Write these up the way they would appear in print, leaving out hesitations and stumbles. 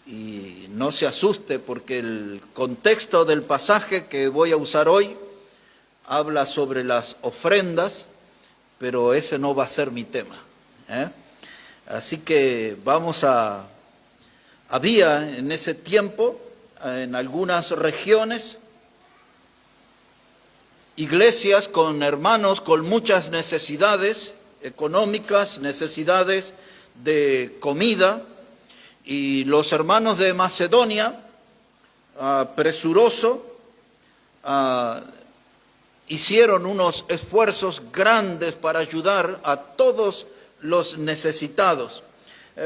y no se asuste porque el contexto del pasaje que voy a usar hoy habla sobre las ofrendas, pero ese no va a ser mi tema, ¿eh? Así que había en ese tiempo, en algunas regiones, iglesias con hermanos con muchas necesidades económicas, necesidades de comida, y los hermanos de Macedonia, presuroso, hicieron unos esfuerzos grandes para ayudar a todos los necesitados.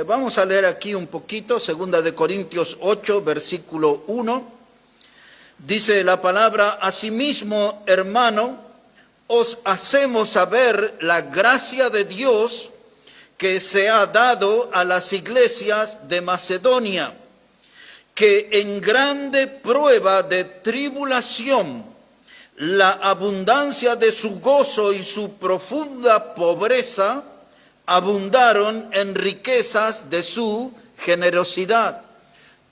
Vamos a leer aquí un poquito, 2 de Corintios 8, versículo 1. Dice la palabra: asimismo, hermano, os hacemos saber la gracia de Dios que se ha dado a las iglesias de Macedonia, que en grande prueba de tribulación, la abundancia de su gozo y su profunda pobreza abundaron en riquezas de su generosidad.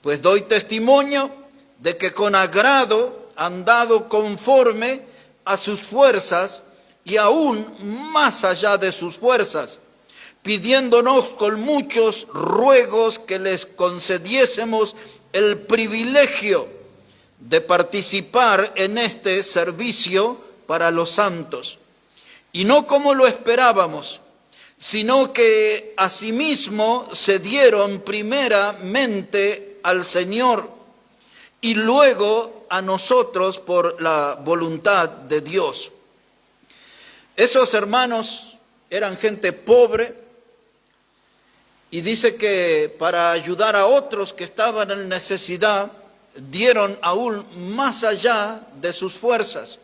Pues doy testimonio de que con agrado han dado conforme a sus fuerzas y aún más allá de sus fuerzas, pidiéndonos con muchos ruegos que les concediésemos el privilegio de participar en este servicio para los santos. Y no como lo esperábamos, sino que asimismo se dieron primeramente al Señor y luego a nosotros por la voluntad de Dios. Esos hermanos eran gente pobre, y dice que para ayudar a otros que estaban en necesidad, dieron aún más allá de sus fuerzas.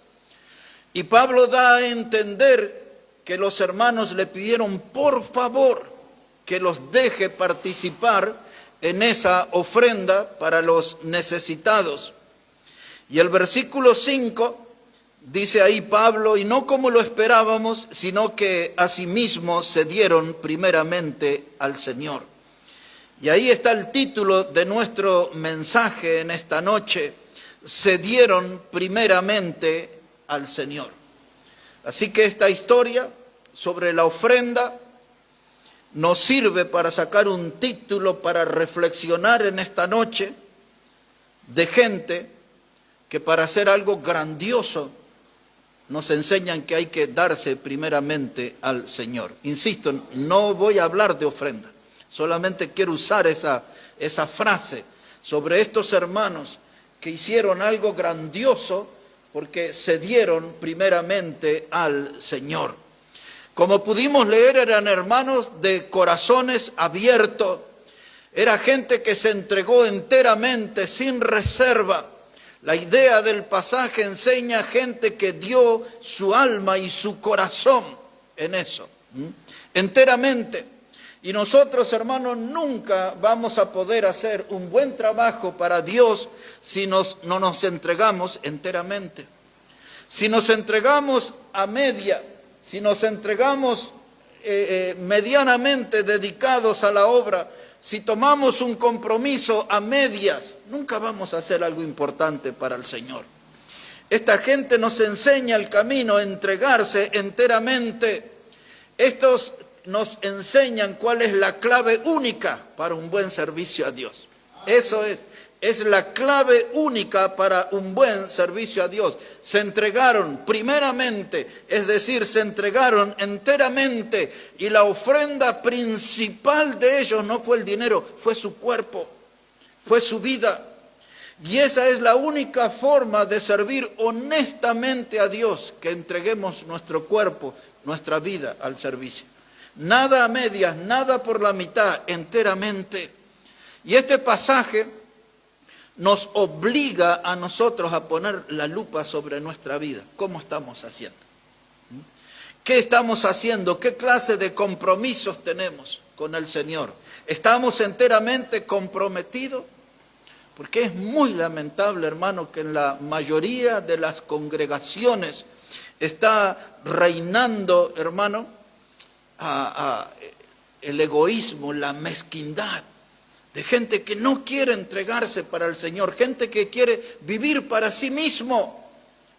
Y Pablo da a entender que los hermanos le pidieron por favor que los deje participar en esa ofrenda para los necesitados. Y el versículo 5 dice ahí Pablo: y no como lo esperábamos, sino que asimismo se dieron primeramente al Señor. Y ahí está el título de nuestro mensaje en esta noche: se dieron primeramente al Señor. Así que esta historia sobre la ofrenda nos sirve para sacar un título para reflexionar en esta noche de gente que para hacer algo grandioso nos enseñan que hay que darse primeramente al Señor. Insisto, no voy a hablar de ofrenda, solamente quiero usar esa frase sobre estos hermanos que hicieron algo grandioso porque se dieron primeramente al Señor. Como pudimos leer, eran hermanos de corazones abiertos, era gente que se entregó enteramente, sin reserva. La idea del pasaje enseña gente que dio su alma y su corazón en eso, enteramente. Y nosotros, hermanos, nunca vamos a poder hacer un buen trabajo para Dios si no nos entregamos enteramente. Si nos entregamos a media, si nos entregamos medianamente dedicados a la obra, si tomamos un compromiso a medias, nunca vamos a hacer algo importante para el Señor. Esta gente nos enseña el camino a entregarse enteramente. Estos nos enseñan cuál es la clave única para un buen servicio a Dios. Eso es la clave única para un buen servicio a Dios. Se entregaron primeramente, es decir, se entregaron enteramente, y la ofrenda principal de ellos no fue el dinero, fue su cuerpo, fue su vida. Y esa es la única forma de servir honestamente a Dios, que entreguemos nuestro cuerpo, nuestra vida al servicio. Nada a medias, nada por la mitad, enteramente. Y este pasaje nos obliga a nosotros a poner la lupa sobre nuestra vida. ¿Cómo estamos haciendo? ¿Qué estamos haciendo? ¿Qué clase de compromisos tenemos con el Señor? ¿Estamos enteramente comprometidos? Porque es muy lamentable, hermano, que en la mayoría de las congregaciones está reinando, hermano, el egoísmo, la mezquindad. de gente que no quiere entregarse para el Señor, gente que quiere vivir para sí mismo,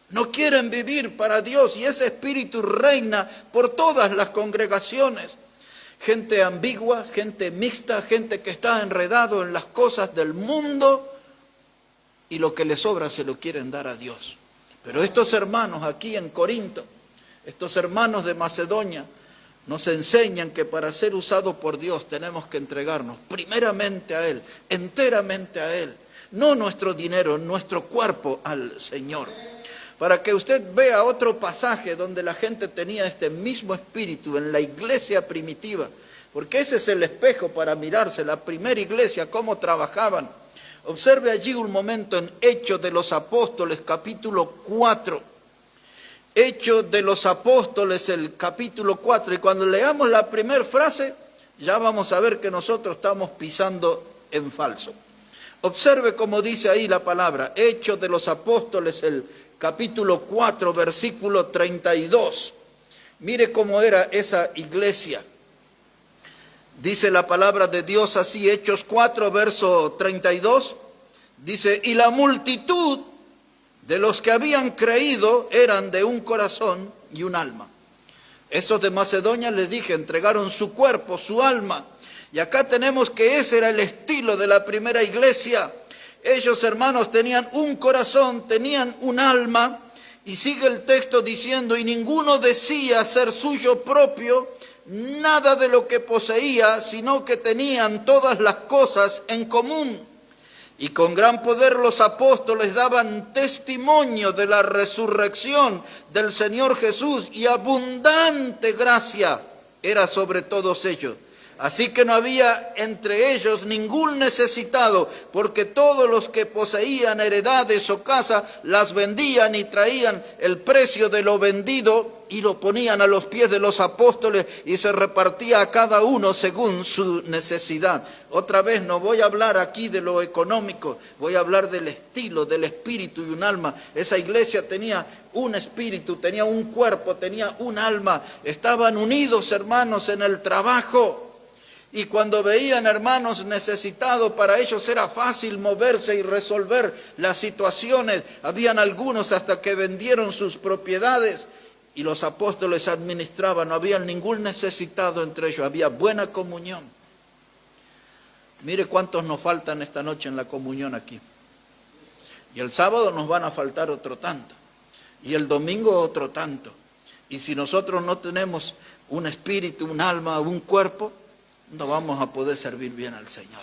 no quieren vivir para Dios, y ese espíritu reina por todas las congregaciones. Gente ambigua, gente mixta, gente que está enredado en las cosas del mundo y lo que les sobra se lo quieren dar a Dios. Pero estos hermanos aquí en Corinto, estos hermanos de Macedonia, nos enseñan que para ser usados por Dios tenemos que entregarnos primeramente a Él, enteramente a Él, no nuestro dinero, nuestro cuerpo al Señor. Para que usted vea otro pasaje donde la gente tenía este mismo espíritu en la iglesia primitiva, porque ese es el espejo para mirarse, la primera iglesia, cómo trabajaban. Observe allí un momento en Hechos de los Apóstoles, capítulo 4. Hechos de los Apóstoles, el capítulo 4. Y cuando leamos la primera frase, ya vamos a ver que nosotros estamos pisando en falso. Observe cómo dice ahí la palabra, Hechos de los Apóstoles, el capítulo 4, versículo 32. Mire cómo era esa iglesia. Dice la palabra de Dios así, Hechos 4, verso 32. Dice, y la multitud de los que habían creído eran de un corazón y un alma. Esos de Macedonia, les dije, entregaron su cuerpo, su alma. Y acá tenemos que ese era el estilo de la primera iglesia. Ellos, hermanos, tenían un corazón, tenían un alma, y sigue el texto diciendo, y ninguno decía ser suyo propio nada de lo que poseía, sino que tenían todas las cosas en común. Y con gran poder los apóstoles daban testimonio de la resurrección del Señor Jesús, y abundante gracia era sobre todos ellos. Así que no había entre ellos ningún necesitado, porque todos los que poseían heredades o casa las vendían y traían el precio de lo vendido y lo ponían a los pies de los apóstoles, y se repartía a cada uno según su necesidad. Otra vez no voy a hablar aquí de lo económico, voy a hablar del estilo, del espíritu y un alma. Esa iglesia tenía un espíritu, tenía un cuerpo, tenía un alma. Estaban unidos, hermanos, en el trabajo. Y cuando veían hermanos necesitados, para ellos era fácil moverse y resolver las situaciones. Habían algunos hasta que vendieron sus propiedades y los apóstoles administraban. No había ningún necesitado entre ellos, había buena comunión. Mire cuántos nos faltan esta noche en la comunión aquí. Y el sábado nos van a faltar otro tanto. Y el domingo otro tanto. Y si nosotros no tenemos un espíritu, un alma, un cuerpo, no vamos a poder servir bien al Señor.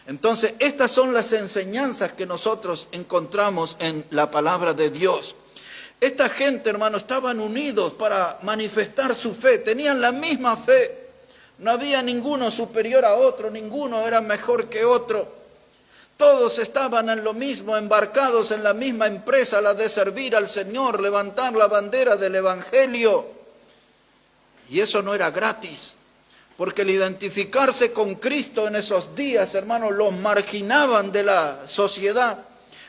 Entonces, estas son las enseñanzas que nosotros encontramos en la palabra de Dios. Esta gente, hermano, estaban unidos para manifestar su fe, tenían la misma fe. No había ninguno superior a otro, ninguno era mejor que otro. Todos estaban en lo mismo, embarcados en la misma empresa, la de servir al Señor, levantar la bandera del Evangelio. Y eso no era gratis. Porque el identificarse con Cristo en esos días, hermanos, los marginaban de la sociedad,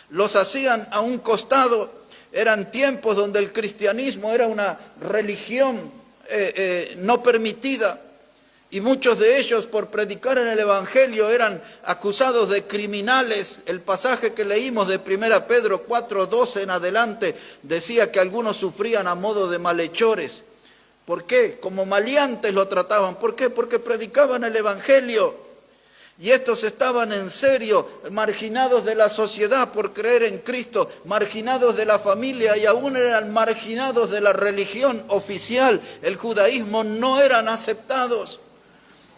los hacían a un costado. Eran tiempos donde el cristianismo era una religión no permitida, y muchos de ellos por predicar en el Evangelio eran acusados de criminales. El pasaje que leímos de 1 Pedro 4:12 en adelante decía que algunos sufrían a modo de malhechores. ¿Por qué? Como maleantes lo trataban. ¿Por qué? Porque predicaban el Evangelio. Y estos estaban en serio, marginados de la sociedad por creer en Cristo, marginados de la familia, y aún eran marginados de la religión oficial. El judaísmo no eran aceptados.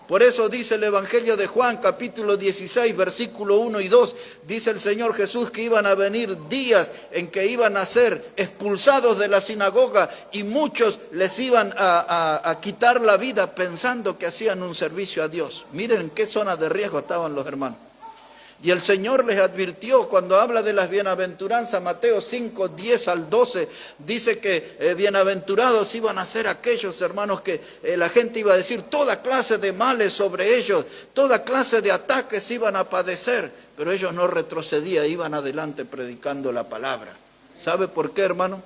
Por eso dice el Evangelio de Juan, capítulo 16, versículo 1 y 2, dice el Señor Jesús que iban a venir días en que iban a ser expulsados de la sinagoga, y muchos les iban a quitar la vida pensando que hacían un servicio a Dios. Miren en qué zona de riesgo estaban los hermanos. Y el Señor les advirtió cuando habla de las bienaventuranzas, Mateo 5, 10 al 12, dice que bienaventurados iban a ser aquellos hermanos que la gente iba a decir toda clase de males sobre ellos, toda clase de ataques iban a padecer, pero ellos no retrocedían, iban adelante predicando la palabra. ¿Sabe por qué, hermano?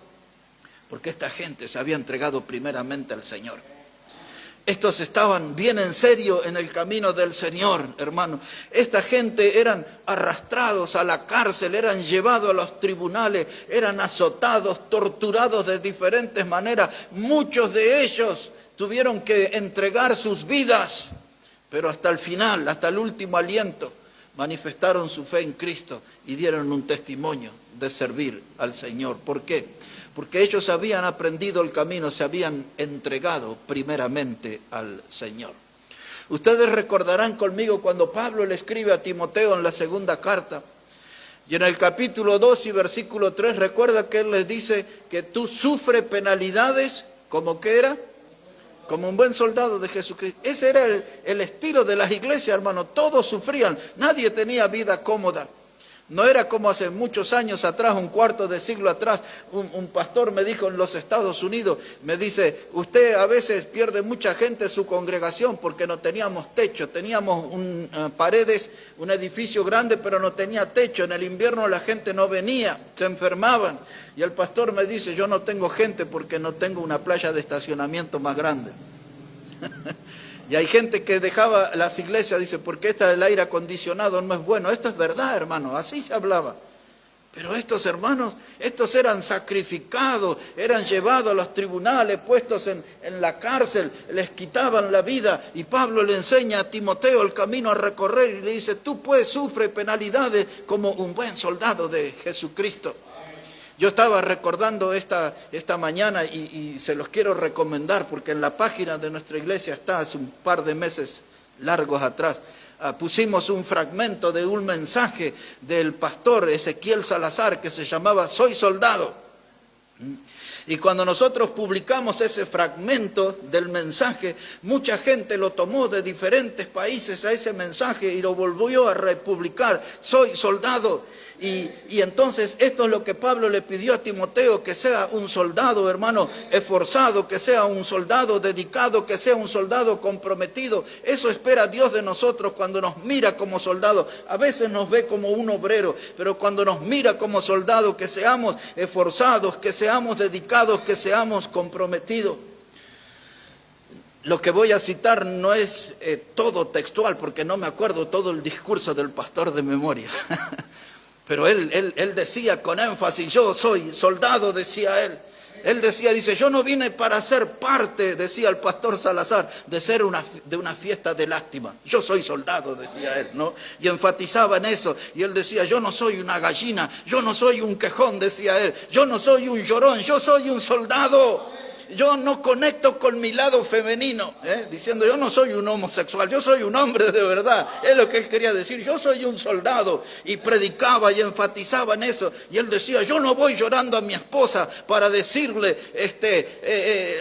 Porque esta gente se había entregado primeramente al Señor. Estos estaban bien en serio en el camino del Señor, hermano. Esta gente eran arrastrados a la cárcel, eran llevados a los tribunales, eran azotados, torturados de diferentes maneras. Muchos de ellos tuvieron que entregar sus vidas, pero hasta el final, hasta el último aliento, manifestaron su fe en Cristo y dieron un testimonio de servir al Señor. ¿Por qué? Porque ellos habían aprendido el camino, se habían entregado primeramente al Señor. Ustedes recordarán conmigo cuando Pablo le escribe a Timoteo en la segunda carta, y en el capítulo 2 y versículo 3, recuerda que él les dice que tú sufres penalidades, ¿como qué era? Como un buen soldado de Jesucristo. Ese era el estilo de las iglesias, hermano. Todos sufrían, nadie tenía vida cómoda. No era como hace muchos años atrás, un cuarto de siglo atrás, un pastor me dijo en los Estados Unidos, me dice, usted a veces pierde mucha gente en su congregación porque no teníamos techo, teníamos paredes, un edificio grande, pero no tenía techo. En el invierno la gente no venía, se enfermaban. Y el pastor me dice, yo no tengo gente porque no tengo una playa de estacionamiento más grande. Y hay gente que dejaba las iglesias, dice, porque el aire acondicionado no es bueno. Esto es verdad, hermano, así se hablaba. Pero estos hermanos, estos eran sacrificados, eran llevados a los tribunales, puestos en la cárcel, les quitaban la vida. Y Pablo le enseña a Timoteo el camino a recorrer y le dice, tú pues sufres penalidades como un buen soldado de Jesucristo. Yo estaba recordando esta mañana y se los quiero recomendar porque en la página de nuestra iglesia está hace un par de meses largos atrás. Pusimos un fragmento de un mensaje del pastor Ezequiel Salazar que se llamaba Soy Soldado. Y cuando nosotros publicamos ese fragmento del mensaje, mucha gente lo tomó de diferentes países a ese mensaje y lo volvió a republicar. Soy soldado. Y entonces esto es lo que Pablo le pidió a Timoteo, que sea un soldado, hermano, esforzado, que sea un soldado dedicado, que sea un soldado comprometido. Eso espera Dios de nosotros cuando nos mira como soldado. A veces nos ve como un obrero, pero cuando nos mira como soldado, que seamos esforzados, que seamos dedicados, que seamos comprometidos. Lo que voy a citar no es todo textual, porque no me acuerdo todo el discurso del pastor de memoria. Pero él decía con énfasis, yo soy soldado, decía él. Él decía, dice, yo no vine para ser parte, decía el pastor Salazar, de una fiesta de lástima. Yo soy soldado, decía él, ¿no? Y enfatizaba en eso. Y él decía, yo no soy una gallina, yo no soy un quejón, decía él. Yo no soy un llorón, yo soy un soldado. Yo no conecto con mi lado femenino, diciendo yo no soy un homosexual, yo soy un hombre de verdad. Es lo que él quería decir, yo soy un soldado. Y predicaba y enfatizaba en eso. Y él decía, yo no voy llorando a mi esposa para decirle,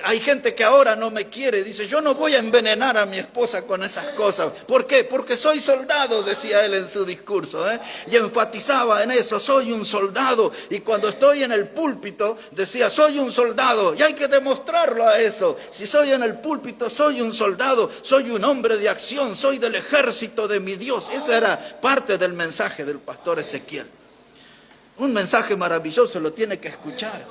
hay gente que ahora no me quiere. Dice, yo no voy a envenenar a mi esposa con esas cosas. ¿Por qué? Porque soy soldado, decía él en su discurso. Y enfatizaba en eso, soy un soldado. Y cuando estoy en el púlpito, decía, soy un soldado. Y hay que demostrarlo a eso. Si soy en el púlpito, soy un soldado, soy un hombre de acción, soy del ejército de mi Dios. Esa era parte del mensaje del pastor Ezequiel. Un mensaje maravilloso, lo tiene que escuchar.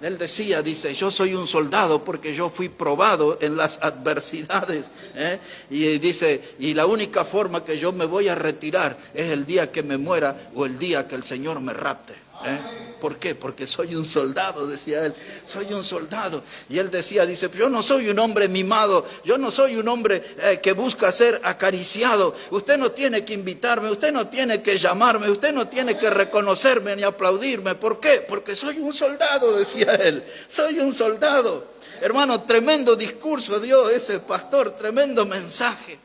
Él decía, dice, yo soy un soldado porque yo fui probado en las adversidades. Y dice, y la única forma que yo me voy a retirar es el día que me muera o el día que el Señor me rapte. ¿Por qué? Porque soy un soldado, decía él, soy un soldado. Y él decía, dice, yo no soy un hombre mimado, yo no soy un hombre que busca ser acariciado. Usted no tiene que invitarme, usted no tiene que llamarme, usted no tiene que reconocerme ni aplaudirme. ¿Por qué? Porque soy un soldado, decía él, soy un soldado. Hermano, tremendo discurso dio ese pastor, tremendo mensaje.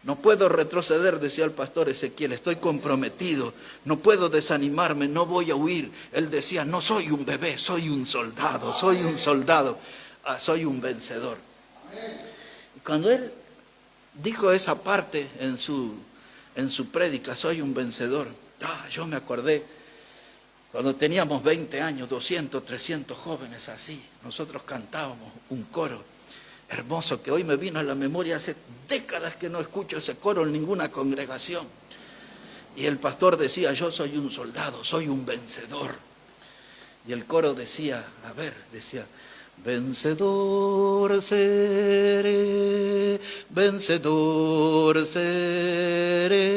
No puedo retroceder, decía el pastor Ezequiel, estoy comprometido, no puedo desanimarme, no voy a huir. Él decía, no soy un bebé, soy un soldado, soy un soldado, soy un vencedor. Y cuando él dijo esa parte en su prédica, soy un vencedor, yo me acordé, cuando teníamos 20 años, 200, 300 jóvenes así, nosotros cantábamos un coro hermoso que hoy me vino a la memoria. Hace décadas que no escucho ese coro en ninguna congregación. Y el pastor decía, yo soy un soldado, soy un vencedor. Y el coro decía, decía, Vencedor seré, vencedor seré,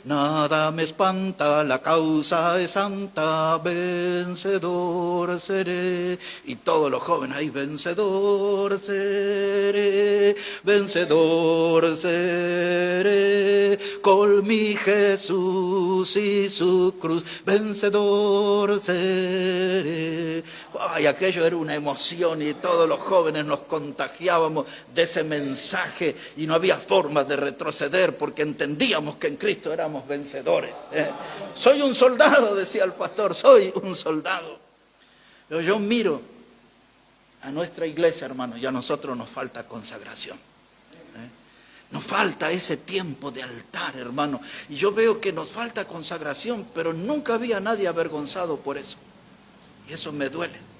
nada me espanta, la causa es santa, vencedor seré. Y todos los jóvenes ahí, vencedor seré, vencedor seré, con mi Jesús y su cruz, vencedor seré. Ay, aquello era una emoción y todos los jóvenes nos contagiábamos de ese mensaje y no había forma de retroceder porque entendíamos que en Cristo éramos vencedores. Soy un soldado, decía el pastor, soy un soldado. Pero yo miro a nuestra iglesia, hermano, y a nosotros nos falta consagración. Nos falta ese tiempo de altar, hermano. Y yo veo que nos falta consagración, pero nunca había nadie avergonzado por eso. Y eso me duele.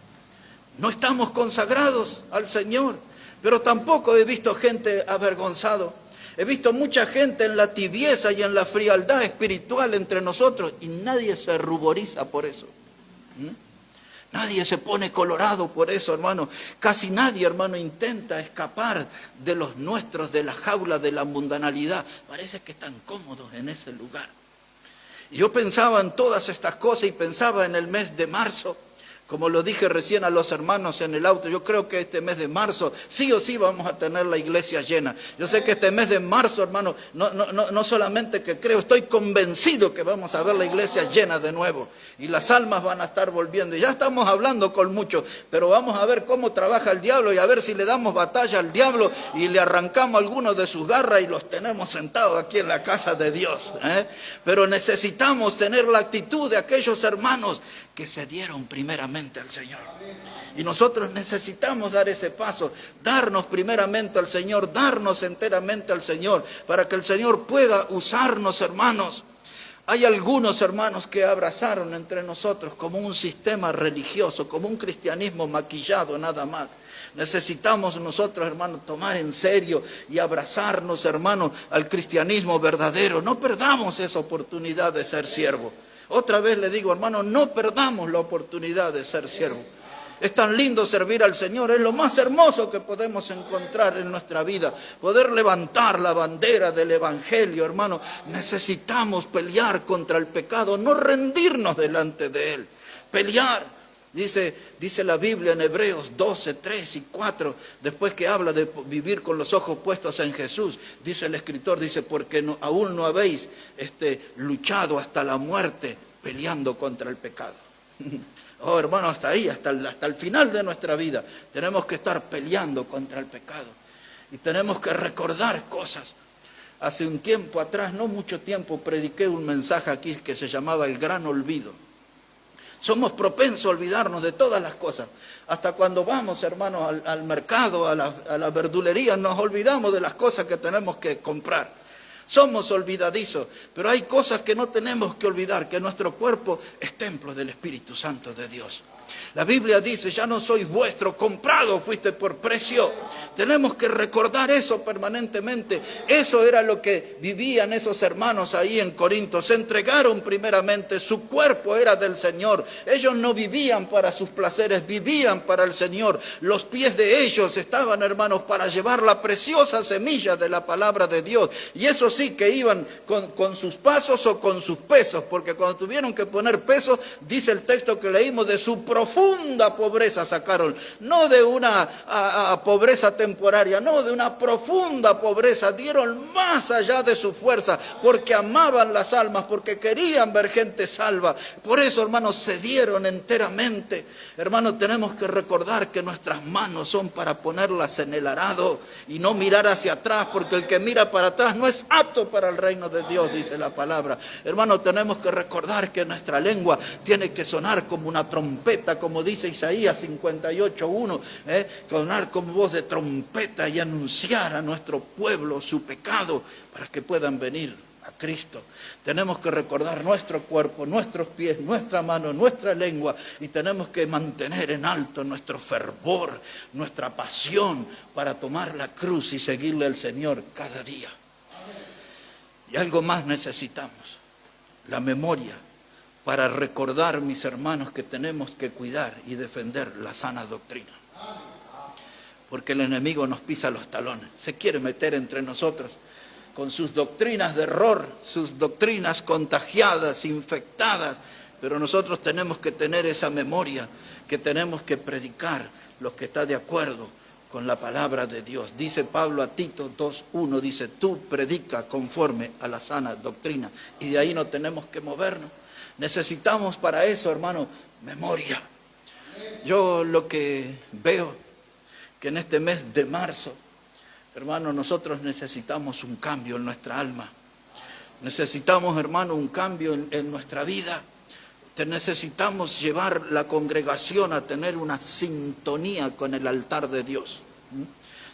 No estamos consagrados al Señor, pero tampoco he visto gente avergonzado. He visto mucha gente en la tibieza y en la frialdad espiritual entre nosotros y nadie se ruboriza por eso. Nadie se pone colorado por eso, hermano. Casi nadie, hermano, intenta escapar de los nuestros, de la jaula de la mundanalidad. Parece que están cómodos en ese lugar. Y yo pensaba en todas estas cosas y pensaba en el mes de marzo. Como lo dije recién a los hermanos en el auto, yo creo que este mes de marzo sí o sí vamos a tener la iglesia llena. Yo sé que este mes de marzo, hermano, no solamente que creo, estoy convencido que vamos a ver la iglesia llena de nuevo. Y las almas van a estar volviendo. Y ya estamos hablando con muchos, pero vamos a ver cómo trabaja el diablo y a ver si le damos batalla al diablo y le arrancamos algunos de sus garras y los tenemos sentados aquí en la casa de Dios. Pero necesitamos tener la actitud de aquellos hermanos que se dieron primeramente al Señor. Y nosotros necesitamos dar ese paso, darnos primeramente al Señor, darnos enteramente al Señor, para que el Señor pueda usarnos, hermanos. Hay algunos hermanos que abrazaron entre nosotros como un sistema religioso, como un cristianismo maquillado nada más. Necesitamos nosotros, hermanos, tomar en serio y abrazarnos, hermanos, al cristianismo verdadero. No perdamos esa oportunidad de ser siervo. Otra vez le digo, hermano, no perdamos la oportunidad de ser siervo. Es tan lindo servir al Señor, es lo más hermoso que podemos encontrar en nuestra vida. Poder levantar la bandera del Evangelio, hermano. Necesitamos pelear contra el pecado, no rendirnos delante de él. Pelear. Dice la Biblia en Hebreos 12, 3 y 4, después que habla de vivir con los ojos puestos en Jesús, dice el escritor, dice, porque aún no habéis luchado hasta la muerte peleando contra el pecado. Oh, hermano, hasta ahí, hasta el final de nuestra vida, tenemos que estar peleando contra el pecado. Y tenemos que recordar cosas. Hace un tiempo atrás, no mucho tiempo, prediqué un mensaje aquí que se llamaba El Gran Olvido. Somos propensos a olvidarnos de todas las cosas. Hasta cuando vamos, hermanos, al mercado, a la verdulería, nos olvidamos de las cosas que tenemos que comprar. Somos olvidadizos, pero hay cosas que no tenemos que olvidar, que nuestro cuerpo es templo del Espíritu Santo de Dios. La Biblia dice, ya no sois vuestro, comprado fuiste por precio. Tenemos que recordar eso permanentemente. Eso era lo que vivían esos hermanos ahí en Corinto. Se entregaron primeramente, su cuerpo era del Señor. Ellos no vivían para sus placeres, vivían para el Señor. Los pies de ellos estaban, hermanos, para llevar la preciosa semilla de la palabra de Dios. Y eso sí que iban con sus pasos o con sus pesos, porque cuando tuvieron que poner pesos, dice el texto que leímos, de su profunda pobreza sacaron, no de una pobreza temporaria, no, de una profunda pobreza, dieron más allá de su fuerza, porque amaban las almas, porque querían ver gente salva. Por eso, hermanos, se dieron enteramente. Hermanos, tenemos que recordar que nuestras manos son para ponerlas en el arado y no mirar hacia atrás, porque el que mira para atrás no es apto para el reino de Dios, dice la palabra. Hermanos, tenemos que recordar que nuestra lengua tiene que sonar como una trompeta, como dice Isaías 58:1, sonar como voz de trompeta y anunciar a nuestro pueblo su pecado para que puedan venir a Cristo. Tenemos que recordar nuestro cuerpo, nuestros pies, nuestra mano, nuestra lengua, y tenemos que mantener en alto nuestro fervor, nuestra pasión para tomar la cruz y seguirle al Señor cada día. Y algo más necesitamos, la memoria, para recordar, mis hermanos, que tenemos que cuidar y defender la sana doctrina. Porque el enemigo nos pisa los talones, se quiere meter entre nosotros con sus doctrinas de error, sus doctrinas contagiadas, infectadas, pero nosotros tenemos que tener esa memoria, que tenemos que predicar lo que está de acuerdo con la palabra de Dios. Dice Pablo a Tito 2:1, dice, tú predica conforme a la sana doctrina, y de ahí no tenemos que movernos. Necesitamos para eso, hermano, memoria. Yo lo que veo, que en este mes de marzo, hermano, nosotros necesitamos un cambio en nuestra alma. Necesitamos, hermano, un cambio en nuestra vida. Necesitamos llevar la congregación a tener una sintonía con el altar de Dios.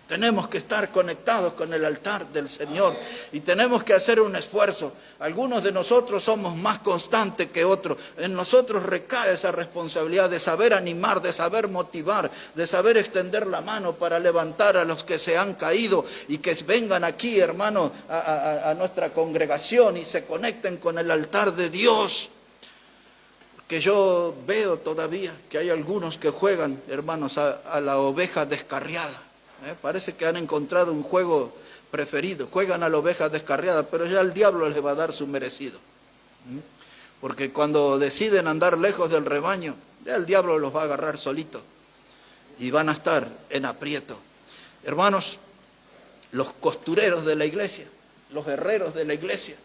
Tenemos que estar conectados con el altar del Señor y tenemos que hacer un esfuerzo. Algunos de nosotros somos más constantes que otros. En nosotros recae esa responsabilidad de saber animar, de saber motivar, de saber extender la mano para levantar a los que se han caído y que vengan aquí, hermano, a nuestra congregación y se conecten con el altar de Dios. Que yo veo todavía que hay algunos que juegan, hermanos, a la oveja descarriada. Parece que han encontrado un juego preferido. Juegan a la oveja descarriada, pero ya el diablo les va a dar su merecido. Porque cuando deciden andar lejos del rebaño, ya el diablo los va a agarrar solito. Y van a estar en aprieto. Hermanos, los costureros de la iglesia, los herreros de la iglesia,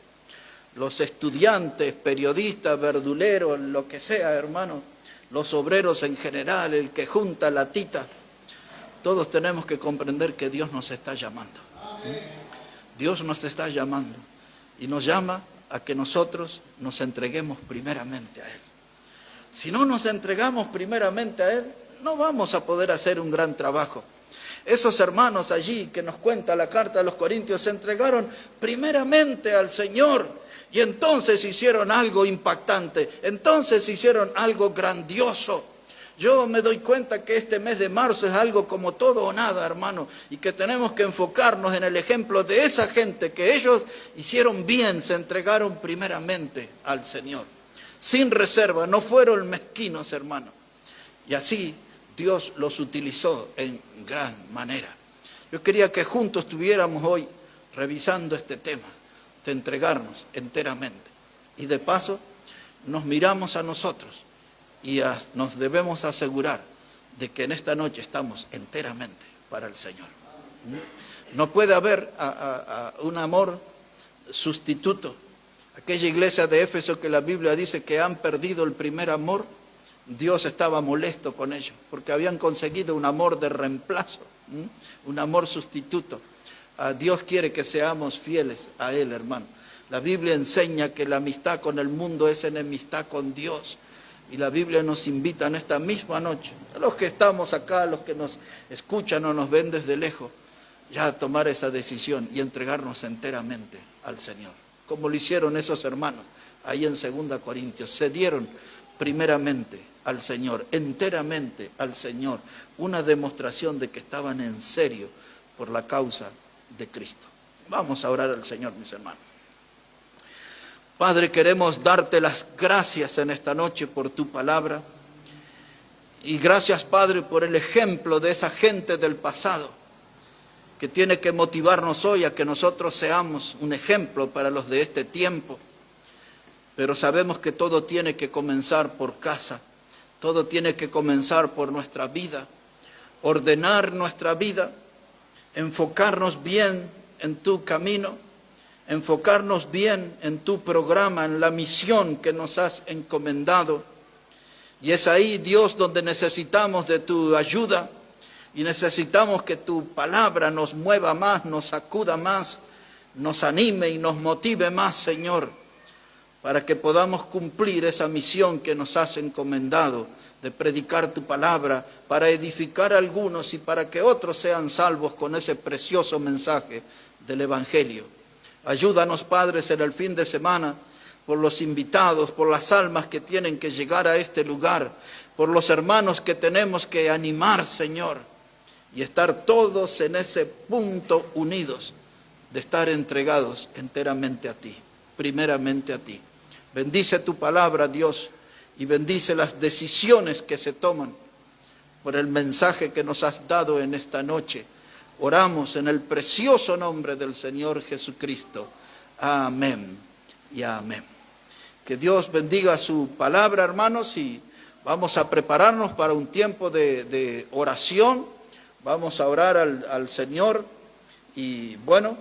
los estudiantes, periodistas, verduleros, lo que sea, hermano, los obreros en general, el que junta la tita, todos tenemos que comprender que Dios nos está llamando. Dios nos está llamando y nos llama a que nosotros nos entreguemos primeramente a Él. Si no nos entregamos primeramente a Él, no vamos a poder hacer un gran trabajo. Esos hermanos allí que nos cuenta la carta de los Corintios se entregaron primeramente al Señor. Y entonces hicieron algo impactante, entonces hicieron algo grandioso. Yo me doy cuenta que este mes de marzo es algo como todo o nada, hermano, y que tenemos que enfocarnos en el ejemplo de esa gente que ellos hicieron bien, se entregaron primeramente al Señor. Sin reserva, no fueron mezquinos, hermano. Y así Dios los utilizó en gran manera. Yo quería que juntos estuviéramos hoy revisando este tema, de entregarnos enteramente. Y de paso, nos miramos a nosotros y nos debemos asegurar de que en esta noche estamos enteramente para el Señor. No puede haber un amor sustituto. Aquella iglesia de Éfeso que la Biblia dice que han perdido el primer amor, Dios estaba molesto con ellos, porque habían conseguido un amor de reemplazo, un amor sustituto. Dios quiere que seamos fieles a Él, hermano. La Biblia enseña que la amistad con el mundo es enemistad con Dios. Y la Biblia nos invita en esta misma noche, a los que estamos acá, a los que nos escuchan o nos ven desde lejos, ya a tomar esa decisión y entregarnos enteramente al Señor. Como lo hicieron esos hermanos ahí en 2 Corintios. Se dieron primeramente al Señor, enteramente al Señor. Una demostración de que estaban en serio por la causa de Cristo. Vamos a orar al Señor, mis hermanos. Padre, queremos darte las gracias en esta noche por tu palabra. Y gracias, Padre, por el ejemplo de esa gente del pasado que tiene que motivarnos hoy a que nosotros seamos un ejemplo para los de este tiempo. Pero sabemos que todo tiene que comenzar por casa, todo tiene que comenzar por nuestra vida, ordenar nuestra vida, enfocarnos bien en tu camino, enfocarnos bien en tu programa, en la misión que nos has encomendado. Y es ahí, Dios, donde necesitamos de tu ayuda y necesitamos que tu palabra nos mueva más, nos sacuda más, nos anime y nos motive más, Señor, para que podamos cumplir esa misión que nos has encomendado de predicar tu palabra, para edificar a algunos y para que otros sean salvos con ese precioso mensaje del Evangelio. Ayúdanos, padres, en el fin de semana, por los invitados, por las almas que tienen que llegar a este lugar, por los hermanos que tenemos que animar, Señor, y estar todos en ese punto unidos de estar entregados enteramente a ti, primeramente a ti. Bendice tu palabra, Dios, y bendice las decisiones que se toman por el mensaje que nos has dado en esta noche. Oramos en el precioso nombre del Señor Jesucristo. Amén y amén. Que Dios bendiga su palabra, hermanos, y vamos a prepararnos para un tiempo de oración. Vamos a orar al Señor y bueno,